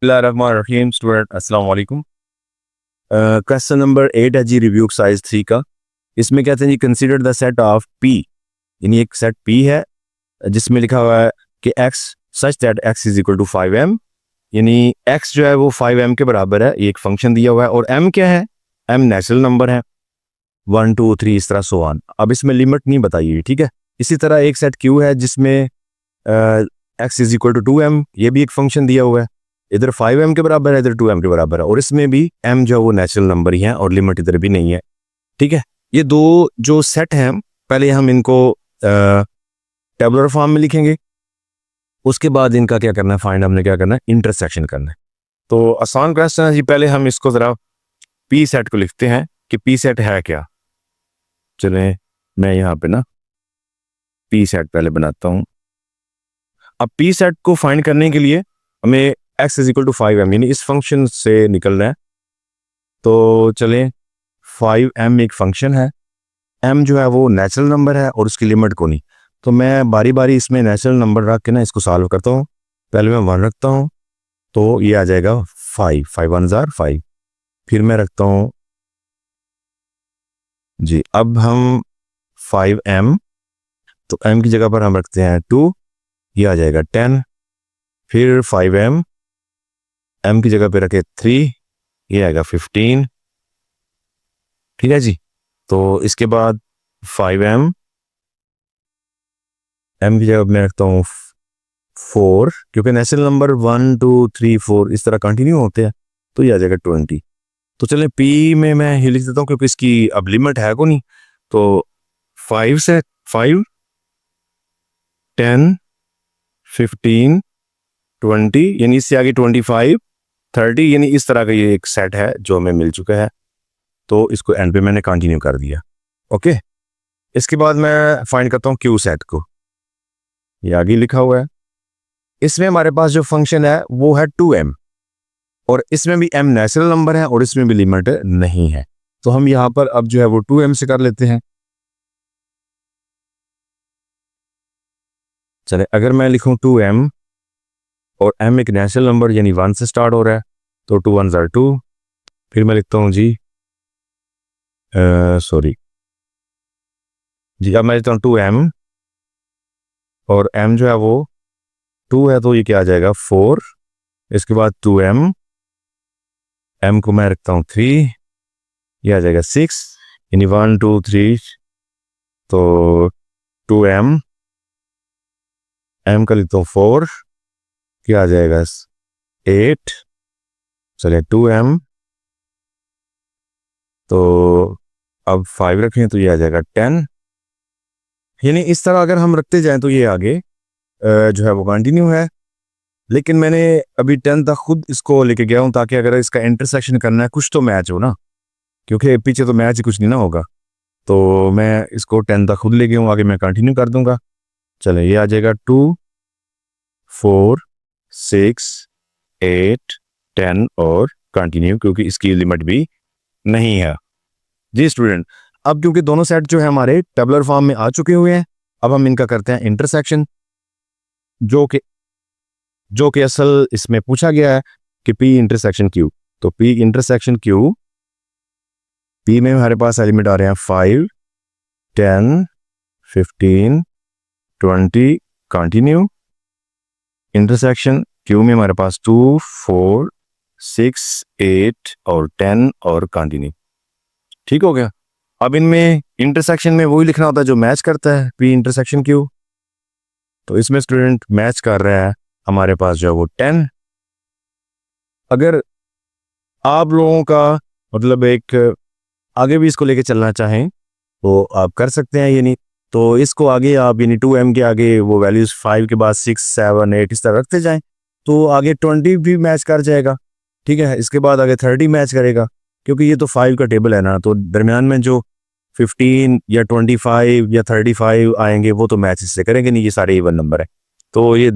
बिस्मिल्लाहिर्रहमानिर्रहीम। स्टूडेंट अस्सलाम वालेकुम। क्वेश्चन नंबर 8 है जी, रिव्यू एक्सरसाइज 3 का। इसमें कहते हैं जी consider the set of P, यानी एक सेट पी है जिसमें लिखा हुआ है कि x such that x is equal to 5m, यानी एक्स जो है वो 5m के बराबर है। ये एक फंक्शन दिया हुआ है और m क्या है, m नेचुरल नंबर है, 1 2 3 इस तरह सो ऑन। अब इसमें लिमिट नहीं बताई हुई, ठीक है। इसी तरह एक सेट क्यू है जिसमें x is equal to 2m, ये भी एक फंक्शन दिया हुआ है, इधर 5m के बराबर है, इधर 2m के बराबर है, और इसमें भी m जो है वो नेचुरल नंबर ही है और लिमिट इधर भी नहीं है, ठीक है। ये दो जो सेट हैं, पहले हम इनको टेबुलर फॉर्म में लिखेंगे, उसके बाद इनका क्या करना है, फाइंड हमने क्या करना है, इंटरसेक्शन करना है। तो आसान क्वेश्चन है जी। पहले हम इसको ज़रा पी सेट को लिखते हैं कि पी सेट है क्या। चलें मैं यहाँ पे ना पी सेट पहले बनाता हूँ। अब पी सेट को फाइंड करने के लिए हमें x is equal to 5m, यानी इस फंक्शन से निकलना है। तो चलें 5m एक फंक्शन है, m जो है वो नेचुरल नंबर है और उसकी लिमिट को नहीं। तो मैं बारी बारी इसमें नेचुरल नंबर रख के ना इसको सॉल्व करता हूँ। पहले मैं 1 रखता हूँ तो ये आ जाएगा 5, 5 1 जार 5। फिर मैं रखता हूँ जी, अब हम 5m, तो m की जगह पर हम रखते हैं 2, ये आ जाएगा 10। फिर 5m, m की जगह पे रखे 3, ये आएगा 15, ठीक है जी। तो इसके बाद 5m, m की जगह मैं रखता हूँ 4, क्योंकि नेचुरल नंबर 1 2 3 4 इस तरह कंटिन्यू होते हैं, तो ये आ जाएगा 20। तो चलें p में मैं ये लिख देता हूँ क्योंकि इसकी अब लिमिट है को नहीं। तो 5 से 5 10 15 20, यानी इससे आगे 25 30, यानी इस तरह का ये एक सेट है जो हमें मिल चुका है। तो इसको एंड पे मैंने कंटिन्यू कर दिया, ओके। इसके बाद मैं फाइंड करता हूँ क्यू सेट को, ये आगे लिखा हुआ है। इसमें हमारे पास जो फंक्शन है वो है 2m, और इसमें भी m नेचुरल नंबर है और इसमें भी लिमिट नहीं है। तो हम यहाँ पर अब जो है वो 2m से कर लेते हैं। चले, अगर मैं लिखूं 2m और m एक नेचुरल नंबर यानी 1 से स्टार्ट हो रहा है, तो 2 1 जार 2। फिर मैं लिखता हूँ जी सॉरी जी, अब मैं लिखता हूँ 2m और m जो है वो 2 है, तो ये क्या आ जाएगा 4। इसके बाद 2m, m को मैं रखता हूँ 3, ये आ जाएगा 6, यानी 1 2 3। तो 2m, m का लिखता हूँ 4, क्या आ जाएगा 8। चलिए 2m, तो अब 5 रखें तो ये आ जाएगा 10। यानी इस तरह अगर हम रखते जाएं तो ये आगे जो है वो कंटिन्यू है। लेकिन मैंने अभी 10 तक खुद इसको लेके गया हूँ ताकि अगर इसका इंटरसेक्शन करना है कुछ तो मैच हो ना, क्योंकि पीछे तो मैच ही कुछ नहीं ना होगा। तो मैं इसको 10 तक खुद ले गया हूँ, आगे मैं कंटिन्यू कर दूंगा। चले, ये आ जाएगा 2 4 6 8 10 और कंटिन्यू, क्योंकि इसकी लिमिट भी नहीं है जी स्टूडेंट। अब क्योंकि दोनों सेट जो है हमारे टेबुलर फॉर्म में आ चुके हुए हैं, अब हम इनका करते हैं इंटरसेक्शन, जो कि असल इसमें पूछा गया है कि P इंटरसेक्शन Q। तो P इंटरसेक्शन Q, P में हमारे पास एलिमेंट आ रहे हैं 5 10 15 20 कंटिन्यू। इंटरसेक्शन Q में हमारे पास 2 4 6 8 और 10 और कंटिन्यू, ठीक हो गया। अब इनमें इंटरसेक्शन में वही लिखना होता है जो मैच करता है P इंटरसेक्शन Q। तो इसमें स्टूडेंट मैच कर रहा है हमारे पास जो है वो 10। अगर आप लोगों का मतलब एक आगे भी इसको लेके चलना चाहें तो आप कर सकते हैं, यानी तो इसको आगे आप यानी 2m के आगे वो वैल्यूज 5 के बाद 6 7 8 इस तरह रखते जाएं तो आगे 20 भी मैच कर जाएगा, ठीक है। इसके बाद आगे 30 मैच करेगा, क्योंकि ये तो 5 का टेबल है ना, तो दरमियान में जो 15 या 25 या 35 आएंगे वो तो मैच इससे करेंगे नहीं, ये सारे इवन नंबर है। तो ये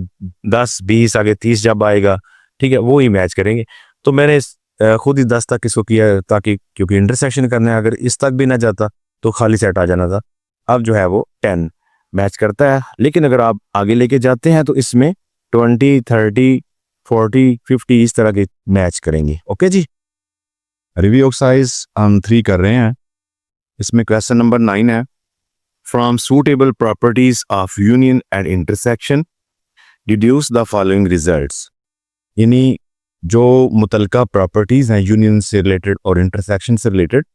10 20 आगे 30 जब आएगा, ठीक है, वो ही मैच करेंगे। तो मैंने खुद ही 10 तक इसको किया ताकि, क्योंकि इंटरसेक्शन करना है, अगर इस तक भी ना जाता तो खाली सेट आ जाना था। अब जो है वो 10 मैच करता है, लेकिन अगर आप आगे लेके जाते हैं तो इसमें 20 30 40, 50 इस तरह के मैच करेंगे। ओके जी, रिव्यू एक्सरसाइज हम 3 कर रहे हैं। इसमें क्वेश्चन नंबर 9 है, from suitable properties of union and intersection deduce the following results. यानी जो मुतलका प्रॉपर्टीज हैं यूनियन से रिलेटेड और इंटरसेक्शन से रिलेटेड,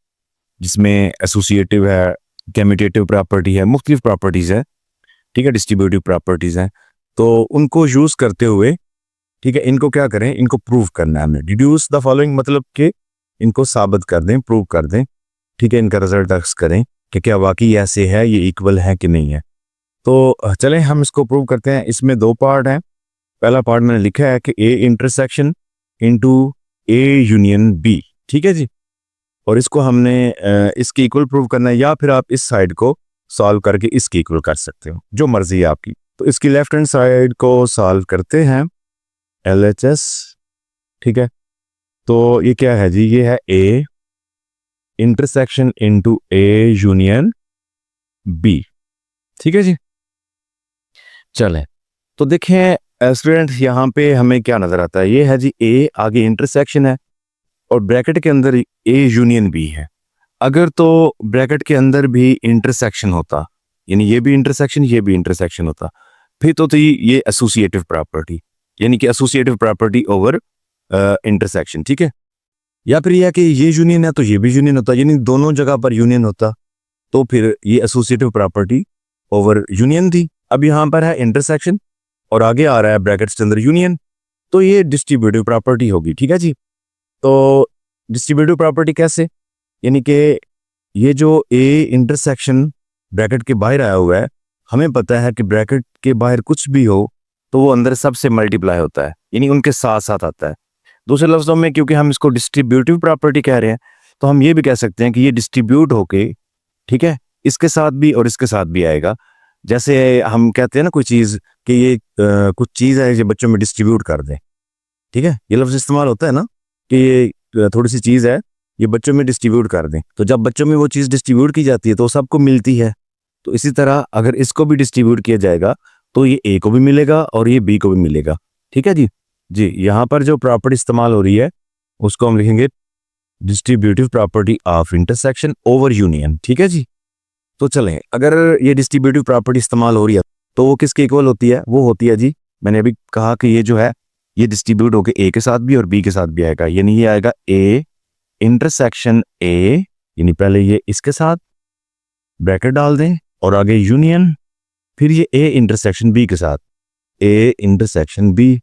जिसमें एसोसिएटिव है, कम्यूटेटिव प्रॉपर्टी है, मुख्तलिफ प्रॉपर्टीज है, ठीक है, डिस्ट्रीब्यूटिव प्रॉपर्टीज हैं, तो उनको यूज करते हुए, ठीक है, इनको क्या करें, इनको प्रूव करना है हमने। डिड्यूस द फॉलोइंग मतलब कि इनको साबित कर दें, प्रूव कर दें, ठीक है, इनका रिजल्ट अक्स करें कि क्या वाकई ऐसे है, ये इक्वल है कि नहीं है। तो चलें हम इसको प्रूव करते हैं। इसमें 2 पार्ट हैं। पहला पार्ट मैंने लिखा है कि A intersection into A union B, ठीक है जी, और इसको हमने इसके इक्वल प्रूव करना है, या फिर आप इस साइड को सॉल्व करके इसकी इक्वल कर सकते हो, जो मर्जी है आपकी। तो इसकी लेफ्ट हैंड साइड को सॉल्व करते हैं, LHS, ठीक है। तो ये क्या है जी, ये है A intersection into A union B, ठीक है जी। चलें, तो देखें स्टूडेंट, यहाँ पे हमें क्या नजर आता है, ये है जी ए, आगे इंटरसेक्शन है और ब्रैकेट के अंदर ए यूनियन बी है। अगर तो ब्रैकेट के अंदर भी इंटरसेक्शन होता, यानी ये भी इंटरसेक्शन, ये भी इंटरसेक्शन होता, फिर तो थी ये एसोसिएटिव प्रॉपर्टी, यानी कि एसोसिएटिव प्रॉपर्टी ओवर इंटरसेक्शन, ठीक है। या फिर यह कि ये यूनियन है तो ये भी यूनियन होता, यानी दोनों जगह पर यूनियन होता, तो फिर ये एसोसिएटिव प्रॉपर्टी ओवर यूनियन थी। अब यहाँ पर है इंटरसेक्शन और आगे आ रहा है ब्रैकेट्स के अंदर यूनियन, तो ये डिस्ट्रीब्यूटिव प्रॉपर्टी होगी, ठीक है जी। तो डिस्ट्रीब्यूटिव प्रॉपर्टी कैसे, यानी कि ये जो ए इंटरसेक्शन ब्रैकेट के बाहर आया हुआ है, हमें पता है कि ब्रैकेट के बाहर कुछ भी हो तो वो अंदर सबसे मल्टीप्लाई होता है, यानी उनके साथ साथ आता है। दूसरे लफ्जों में, क्योंकि हम इसको डिस्ट्रीब्यूटिव प्रॉपर्टी कह रहे हैं, तो हम ये भी कह सकते हैं कि ये डिस्ट्रीब्यूट होके, ठीक है, इसके साथ भी और इसके साथ भी आएगा। जैसे हम कहते हैं ना कोई चीज़ कि ये कुछ चीज़ है, ये बच्चों में डिस्ट्रीब्यूट कर दें, ठीक है, ये लफ्ज इस्तेमाल होता है ना कि ये थोड़ी सी चीज़ है, ये बच्चों में डिस्ट्रीब्यूट कर दें। तो जब बच्चों में वो चीज़ डिस्ट्रीब्यूट की जाती है तो सबको मिलती है। तो इसी तरह अगर इसको भी डिस्ट्रीब्यूट किया जाएगा तो ये ए को भी मिलेगा और ये बी को भी मिलेगा, ठीक है जी। जी, यहाँ पर जो प्रॉपर्टी इस्तेमाल हो रही है उसको हम लिखेंगे distributive property of intersection over union, ठीक है जी। तो चलें, अगर ये डिस्ट्रीब्यूटिव प्रॉपर्टी इस्तेमाल हो रही है तो वो किसके इक्वल होती है, वो होती है जी, मैंने अभी कहा कि ये जो है ये डिस्ट्रीब्यूट होकर ए के साथ भी और बी के साथ भी आएगा, यानी ये आएगा ए इंटरसेक्शन ए, यानी पहले ये इसके साथ ब्रैकेट डाल दें और आगे यूनियन, फिर ये ए इंटरसेक्शन बी के साथ ए इंटरसेक्शन बी,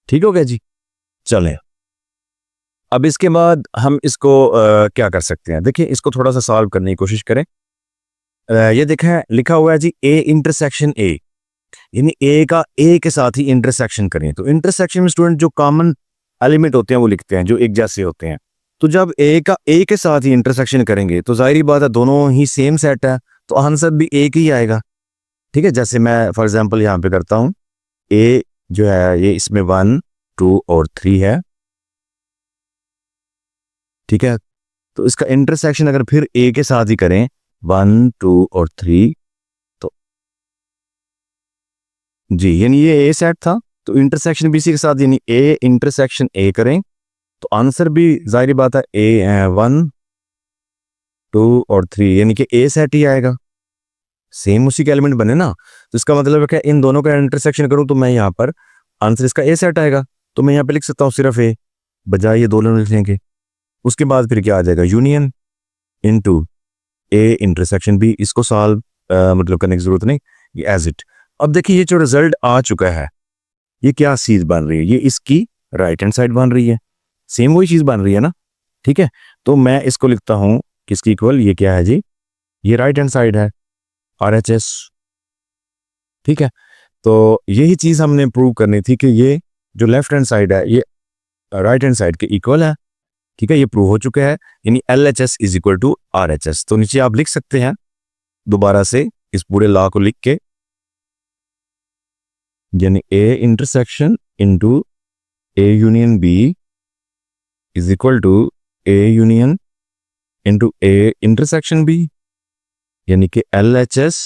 ठीक हो गया जी। चलें, अब इसके बाद हम इसको क्या कर सकते हैं, देखिए इसको थोड़ा सा सॉल्व करने की कोशिश करें। ये देखें लिखा हुआ है जी ए इंटरसेक्शन ए, यानी ए का ए के साथ ही इंटरसेक्शन करें। तो इंटरसेक्शन में स्टूडेंट जो कॉमन एलिमेंट होते हैं वो लिखते हैं जो एक जैसे होते हैं। तो जब ए का ए के साथ ही इंटरसेक्शन करेंगे तो जाहिर बात है दोनों ही सेम सेट है, तो आंसर भी एक ही आएगा, ठीक है। जैसे मैं फॉर एग्जांपल यहाँ पे करता हूँ, ए जो है ये इसमें 1, 2 और 3 है, ठीक है। तो इसका इंटरसेक्शन अगर फिर ए के साथ ही करें 1, 2 और 3, तो जी यानी ये ए सेट था, तो इंटरसेक्शन बी सी के साथ यानी ए इंटरसेक्शन ए करें तो आंसर भी जाहिर बात है ए 1, 2 और 3, यानी कि ए सेट ही आएगा, सेम उसी के एलिमेंट बने ना। तो इसका मतलब है कि इन दोनों का इंटरसेक्शन करूं तो मैं यहाँ पर आंसर इसका ए सेट आएगा, तो मैं यहाँ पे लिख सकता हूँ सिर्फ ए, बजाय ये दोनों लिखेंगे। उसके बाद फिर क्या आ जाएगा, union into A intersection B. इसको सॉल्व मतलब करने की जरूरत नहीं, ये एज इट। अब देखिए ये जो रिजल्ट आ चुका है ये क्या चीज बन रही है, ये इसकी राइट हैंड साइड बन रही है, सेम वही चीज बन रही है ना, ठीक है। तो मैं इसको लिखता हूं किसकी इक्वल, ये क्या है जी, ये राइट हैंड साइड है RHS, ठीक है। तो यही चीज हमने प्रूव करनी थी कि ये जो लेफ्ट हैंड साइड है ये राइट हैंड साइड के इक्वल है, ठीक है। ये प्रूव हो चुका है, यानी LHS is equal to RHS। तो नीचे आप लिख सकते हैं दोबारा से इस पूरे लॉ को लिख के, यानी A intersection into A union B is equal to A union into A intersection B, यानी कि LHS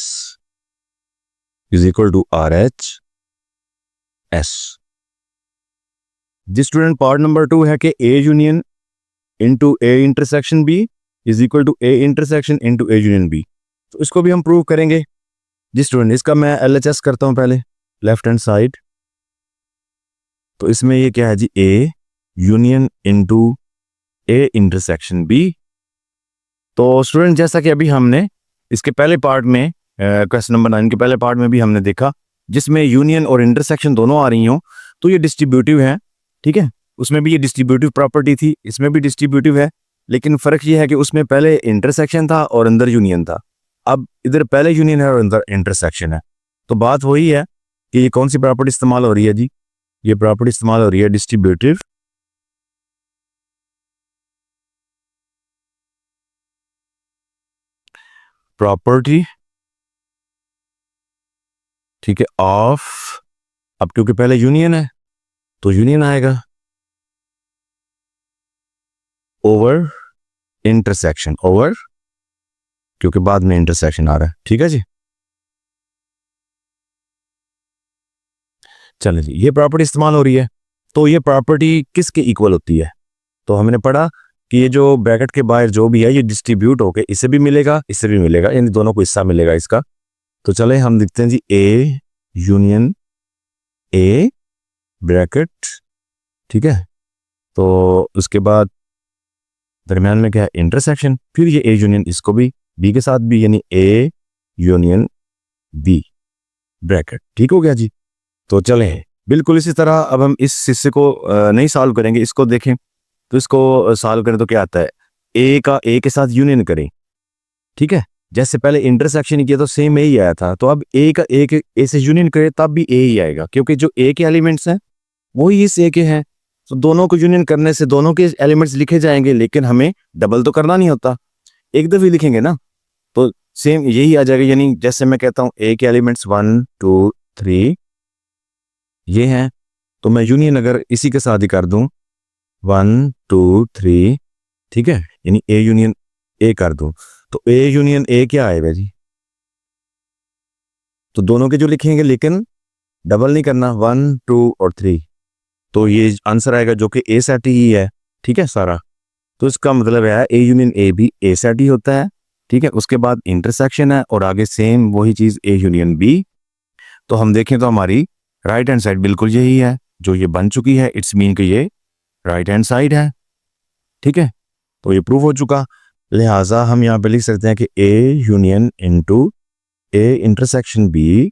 is equal to RHS। जी स्टूडेंट, पार्ट नंबर 2 है कि A union into A intersection B is equal to A intersection into A union B. तो इसको भी हम prove करेंगे। जी स्टूडेंट, इसका मैं LHS करता हूँ पहले, लेफ्ट हैंड साइड। तो इसमें ये क्या है जी, A union into A intersection B. तो स्टूडेंट, जैसा कि अभी हमने इसके पहले पार्ट में, क्वेश्चन नंबर 9 के पहले पार्ट में भी हमने देखा, जिसमें यूनियन और इंटरसेक्शन दोनों आ रही हों तो ये डिस्ट्रीब्यूटिव है। ठीक है, उसमें भी ये डिस्ट्रीब्यूटिव प्रॉपर्टी थी, इसमें भी डिस्ट्रीब्यूटिव है, लेकिन फ़र्क ये है कि उसमें पहले इंटरसेक्शन था और अंदर यूनियन था। अब इधर पहले यूनियन है और अंदर इंटरसेक्शन है। तो बात वही है कि ये कौन सी प्रॉपर्टी इस्तेमाल हो रही है जी, ये प्रॉपर्टी इस्तेमाल हो रही है डिस्ट्रीब्यूटिव प्रॉपर्टी, ठीक है, ऑफ, अब क्योंकि पहले यूनियन है तो यूनियन आएगा, ओवर इंटरसेक्शन, ओवर क्योंकि बाद में इंटरसेक्शन आ रहा है। ठीक है जी, चलिए जी, ये प्रॉपर्टी इस्तेमाल हो रही है। तो ये प्रॉपर्टी किसके इक्वल होती है? तो हमने पढ़ा कि ये जो ब्रैकेट के बाहर जो भी है ये डिस्ट्रीब्यूट होके इससे भी मिलेगा, इससे भी मिलेगा, यानी दोनों को हिस्सा मिलेगा इसका। तो चले हम लिखते हैं जी ए यूनियन ए ब्रैकेट, ठीक है। तो उसके बाद दरम्यान में क्या है, इंटरसेक्शन, फिर ये ए यूनियन इसको भी बी के साथ भी, यानी ए यूनियन बी ब्रैकेट। ठीक हो गया जी। तो चले बिल्कुल इसी तरह अब हम इस हिस्से को नहीं सॉल्व करेंगे, इसको देखें। तो इसको सॉल्व करें तो क्या आता है, ए का ए के साथ यूनियन करें। ठीक है, जैसे पहले इंटरसेक्शन किया तो सेम ए ही आया था, तो अब ए का ए से यूनियन करें तब भी ए ही आएगा, क्योंकि जो ए के एलिमेंट्स हैं वही इस ए के हैं। तो दोनों को यूनियन करने से दोनों के एलिमेंट्स लिखे जाएंगे, लेकिन हमें डबल तो करना नहीं होता, एक दफे लिखेंगे ना, तो सेम यही आ जाएगा। यानी जैसे मैं कहता हूँ ए के एलिमेंट्स 1 2 3 ये हैं, तो मैं यूनियन अगर इसी के साथ ही कर दूं 1 2 3, ठीक है, यानी ए यूनियन ए कर दूं, तो ए यूनियन ए क्या आएगा जी, तो दोनों के जो लिखेंगे, लेकिन डबल नहीं करना, 1 2 और 3, तो ये आंसर आएगा जो कि ए सेट ही है। ठीक है सारा, तो इसका मतलब है ए यूनियन ए भी ए सेट ही होता है। ठीक है, उसके बाद इंटरसेक्शन है और आगे सेम वही चीज ए यूनियन बी। तो हम देखें तो हमारी राइट हैंड साइड बिल्कुल यही है जो ये बन चुकी है, इट्स मीन कि ये राइट हैंड साइड है। ठीक है, तो ये प्रूव हो चुका, लिहाजा हम यहाँ पे लिख सकते हैं कि A union into A intersection B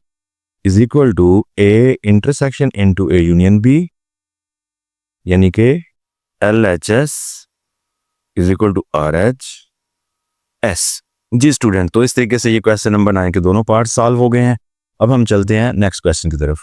is equal to A intersection into A union B, यानी कि LHS is equal to RHS। जी स्टूडेंट, तो इस तरीके से ये क्वेश्चन नंबर 9 के दोनों पार्ट सॉल्व हो गए हैं। अब हम चलते हैं नेक्स्ट क्वेश्चन की तरफ।